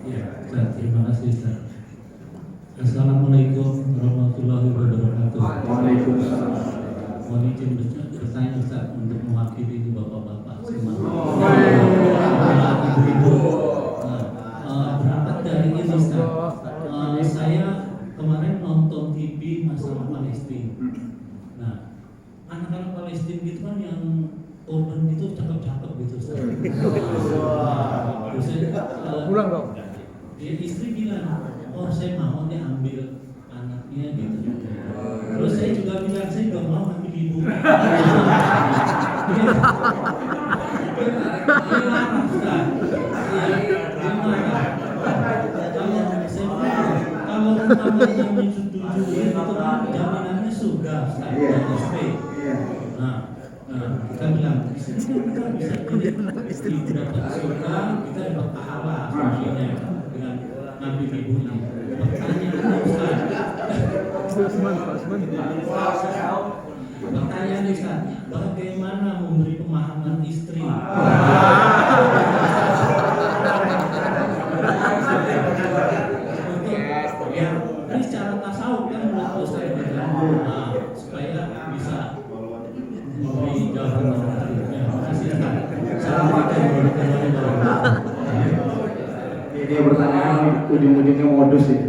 Ya, Ustaz, terima kasih Ustaz. Assalamualaikum warahmatullahi wabarakatuh. Waalaikumsalam. Mohon izin bertanya Ustaz untuk mewakili bapak-bapak semua. Berangkat dari ini Ustaz, saya kemarin nonton TV masalah Palestina. Nah, anak-anak Palestina gitu kan yang korban itu cakep-cakep gitu Ustaz. Pulang dong. Istri bilang, oh saya mau nih ambil anaknya gitu. Terus saya juga bilang, saya gak mau ambil ibu. Dia marah Ustaz. Dia marah. Kalau umpamanya menyetujui itu kan jaminannya sudah Ustaz, dan SP. Nah, kita bilang, kita bisa jadi ibu dapat surga, kita dapat pahala sebenarnya dengan ngambil ibunya. Pertanyaannya Ustaz, pertanyaan Ustaz, bagaimana memberi pemahaman istri? Ya, ini secara tasawuf kan menurut Ustaz supaya bisa memberi jawaban. Terima kasih Ustaz. Assalamualaikum warahmatullahi wabarakatuh. Dia pertanyaan ujung-ujungnya modus ya.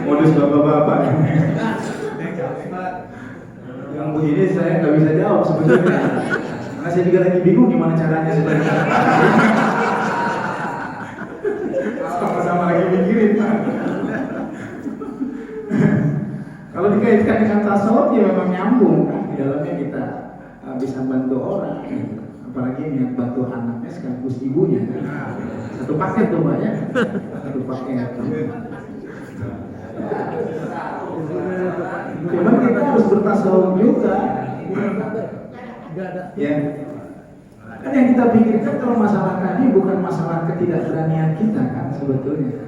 Modus bapak-bapak. Yang begini saya nggak bisa jawab sebetulnya. Karena saya juga lagi bingung gimana caranya sebenarnya. Sama-sama lagi mikirin. Kalau dikaitkan dengan tasawuf ya memang nyambung kan. Di dalamnya kita bisa bantu orang. Apalagi niat bantu anaknya sekaligus ibunya kan. Satu paket tuh Mbak ya. Satu paket. Cuman kita harus bertasawuf juga. Ya. Kan yang kita pikirkan kalau masalah tadi bukan masalah ketidakberanian kita kan sebetulnya.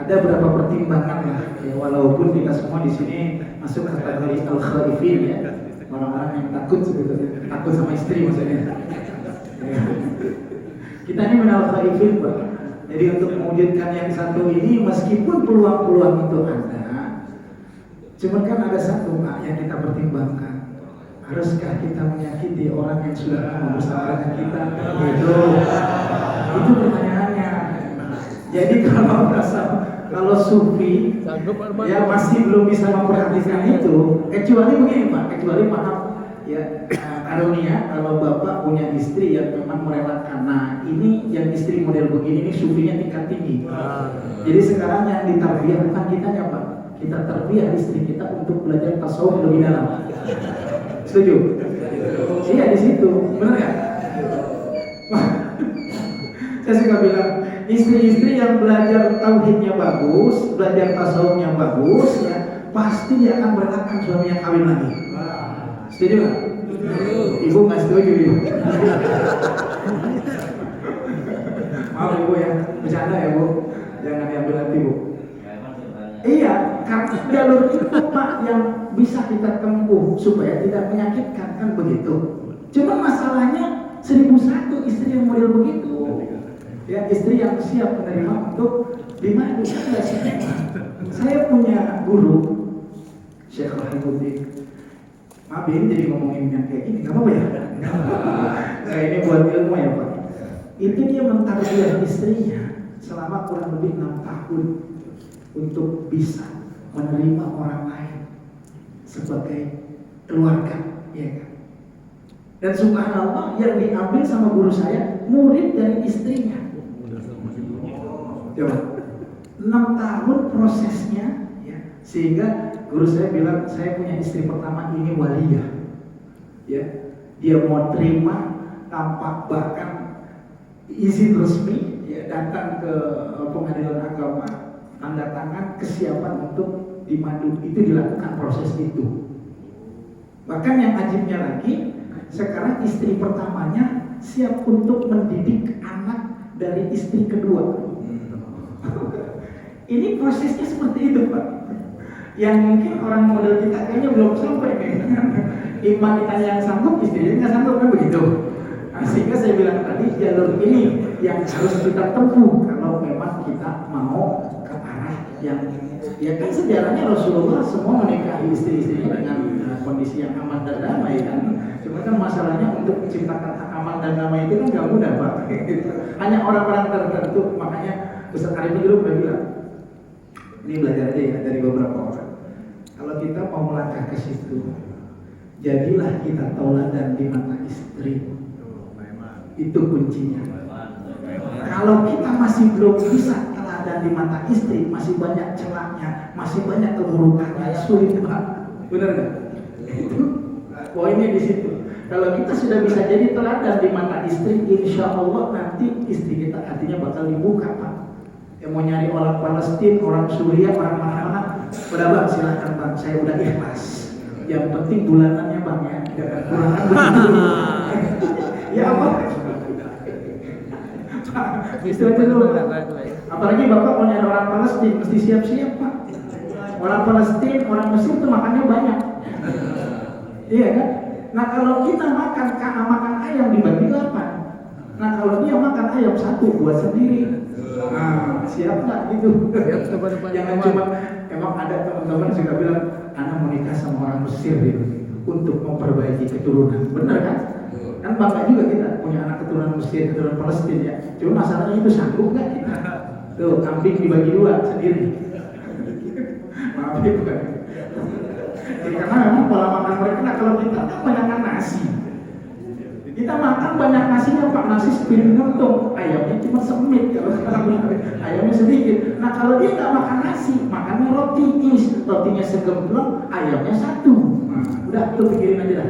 Ada beberapa pertimbangan lah. Ya, walaupun kita semua di sini masuk kategori al-khaifin ya. Orang-orang yang takut sebetulnya. Takut sama istri maksudnya. Kita ini menal khaifin Pak. Jadi untuk mewujudkan yang satu ini meskipun peluang-peluang itu ada, cuman kan ada satu Pak yang kita pertimbangkan. Haruskah kita menyakiti orang yang sudah lama bersama dengan kita? Itu pertanyaannya. Jadi kalau sufi ya masih belum bisa memperhatikan itu, kecuali begini Pak, kecuali maaf ya karunia kalau bapak punya istri yang memang merelakan. Nah ini yang istri model begini ini sufinya tingkat tinggi. Jadi sekarang yang ditarbiyah bukan kitanya Pak, kita tarbiyah istri kita untuk belajar tasawuf lebih dalam. Setuju? Iya di situ, benar ya? Saya suka bilang istri-istri yang belajar tauhidnya bagus, belajar tasawufnya bagus ya pasti dia akan merelakan suaminya kawin lagi. Setuju nggak? Ibu nggak setuju ya? Maaf Ibu ya, bercanda ya Bu, jangan diambil hati Bu. Iya, karena jalur itu Pak yang bisa kita tempuh supaya tidak menyakitkan kan begitu. Cuma masalahnya 1001 istri yang model begitu, ya istri yang siap menerima untuk dimadu. Saya punya guru Syekh Rahimuddin. Maaf ini jadi ngomongin yang kayak gini, nggak apa-apa ya? Nah ini buat ilmu ya Pak. Itu dia mentarbiyah istrinya selama kurang lebih 6 tahun untuk bisa menerima orang lain sebagai keluarga, ya kan? Dan subhanallah yang diambil sama guru saya murid dari istrinya. Coba 6 tahun prosesnya, ya, sehingga guru saya bilang saya punya istri pertama ini waliyah, ya dia mau terima tanpa bahkan izin resmi, ya datang ke pengadilan agama, tanda tangan kesiapan untuk dimadu, itu dilakukan proses itu. Bahkan yang ajibnya lagi, sekarang istri pertamanya siap untuk mendidik anak dari istri kedua. Ini prosesnya seperti itu Pak. Yang mungkin orang model kita kayaknya belum sampai nih. Iman kita yang sanggup, istrinya nggak sanggup kan begitu. Nah, sehingga saya bilang tadi jalur ini yang harus kita tempuh kalau memang kita mau ke arah yang ya kan sejarahnya Rasulullah semua menikahi istri-istrinya dengan kondisi yang aman dan damai kan. Cuma kan masalahnya untuk menciptakan aman dan damai itu kan gak mudah Pak. Hanya orang-orang tertentu, makanya Ustaz Arif dulu pernah bilang, ini belajar aja ya dari beberapa orang. Kalau kita mau melangkah ke situ, jadilah kita tauladan di mata istri. Itu kuncinya. Kalau kita masih belum bisa teladan di mata istri, masih banyak celahnya, masih banyak keburukannya, sulit banget. Benar nggak? Itu poinnya di situ. Kalau kita sudah bisa jadi teladan di mata istri, insya Allah nanti istri kita hatinya bakal dibuka Pak. Yang mau nyari orang Palestina, orang Suriah, orang mana-mana, udah Bang silahkan Bang, saya udah ikhlas. Yang penting bulanannya Bang ya, jangan kurangan begitu. Ya apa? Itu aja dulu. Apalagi Bapak mau nyari orang Palestina, mesti siap-siap Pak. Orang Palestina, orang Mesir itu makannya banyak. Iya kan? Nah kalau kita makan ayam dibagi 8. Nah kalau dia makan ayam 1 buat sendiri. Nah siap nggak gitu? Jangan cuma emang ada teman-teman juga bilang, anak mau nikah sama orang Mesir gitu, untuk memperbaiki keturunan. Benar kan? Kan bangga juga kita punya anak keturunan Mesir, keturunan Palestina ya. Cuma masalahnya itu sanggup nggak kita? Tuh kambing dibagi 2 sendiri. Maaf ya bukan. Jadi karena memang pola makan mereka, nah kalau kita kan banyakkan nasi. Kita makan banyak nasinya Pak, nasi sepiring gentong, ayamnya cuma semit kalau ayamnya sedikit. Nah kalau dia nggak makan nasi, makannya roti is, rotinya segemplong, ayamnya 1. Nah, udah lu pikirin aja dah.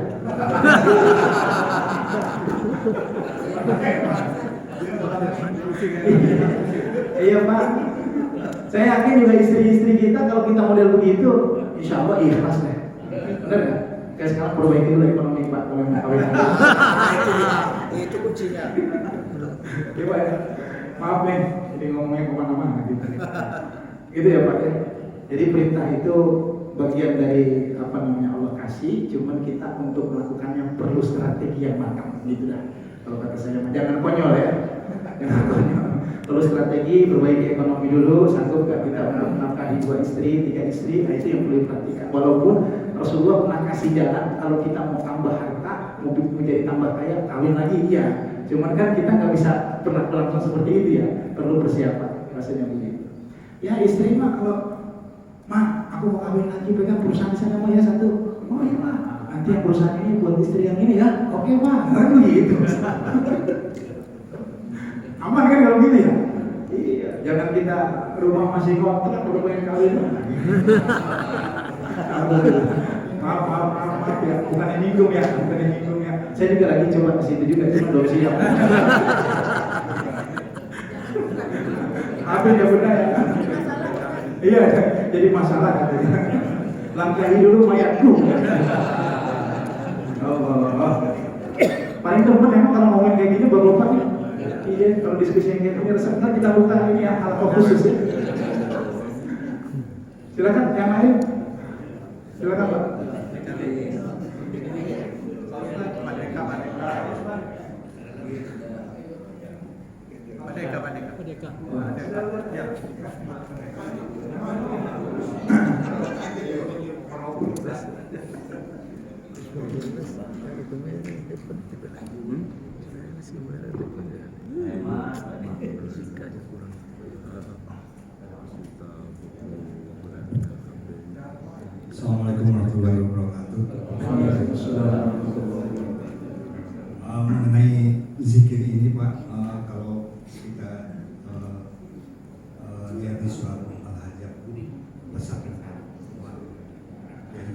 Iya Pak, saya yakin juga istri-istri kita kalau kita model begitu, insya Allah ikhlas deh. Bener nggak? Kayak sekarang perbaiki dulu ekonomi Pak, kalau mau kawin. Itu kuncinya. Ya Pak ya, maaf nih, jadi ngomongnya kemana-mana gitu. Gitu ya Pak ya. Jadi perintah itu bagian dari apa namanya Allah kasih, cuman kita untuk melakukannya perlu strategi yang matang gitu dah. Kalau kata saya, jangan konyol ya. Jangan konyol. Perlu strategi, perbaiki ekonomi dulu, sanggup gak kita menafkahi 2 istri, 3 istri, nah itu yang perlu diperhatikan. Walaupun Rasulullah pernah kasih jalan, kalau kita mau tambah harta, mau menjadi tambah kaya, kawin lagi iya. Cuman kan kita nggak bisa pernah langsung seperti itu ya, perlu persiapan, rasanya begitu. Ya istri mah kalau, mah aku mau kawin lagi, pegang perusahaan di sana mau ya 1. Oh iya Pak, nanti yang perusahaan ini buat istri yang ini ya, oke Pak, kan begitu. Aman kan kalau gitu ya? Iya, jangan kita rumah masih kontrak, baru pengen kawin. Maaf ya, bukan yang nyinggung ya, Saya juga lagi coba ke situ juga, cuma belum siap. Apa ya benar ya? Iya, jadi masalah katanya. Langkahi dulu mayatku. Oh. Paling temen emang kalau ngomongin kayak gini baru lupa nih. Iya, kalau diskusi yang kayak gini resep, ntar kita buka ini ya, hal khusus ya. Silakan yang lain. Silakan Pak. Merdeka. Assalamualaikum warahmatullahi wabarakatuh. Mengenai zikir ini Pak, kalau kita lihat di surat Al-Hajj pasal yang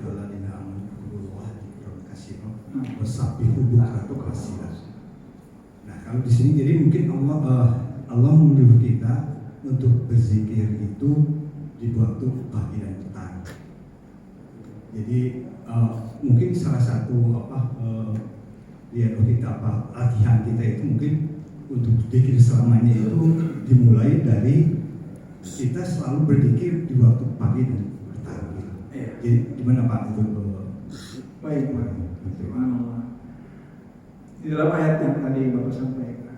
alladzina amanu kasiro wasabbihu bukratan wasila. Nah kalau di sini jadi mungkin Allah menyuruh kita untuk berzikir itu di waktu pagi dan petang. Jadi mungkin salah satu latihan kita itu mungkin untuk berzikir selamanya itu dimulai dari kita selalu berzikir di waktu pagi dan petang. Jadi gimana Pak itu? Baik Pak. Di dalam ayat yang tadi Bapak sampaikan,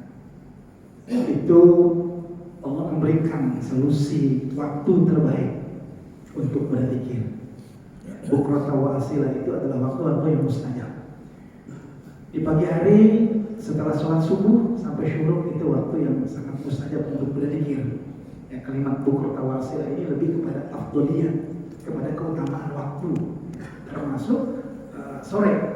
itu Allah memberikan solusi waktu terbaik untuk berzikir. Bukrata wa asila itu adalah waktu-waktu yang mustajab. Di pagi hari setelah sholat subuh sampai syuruk itu waktu yang sangat mustajab untuk berzikir. Yang kalimat bukrata wa asila ini lebih kepada afdoliyah, kepada keutamaan waktu, termasuk sore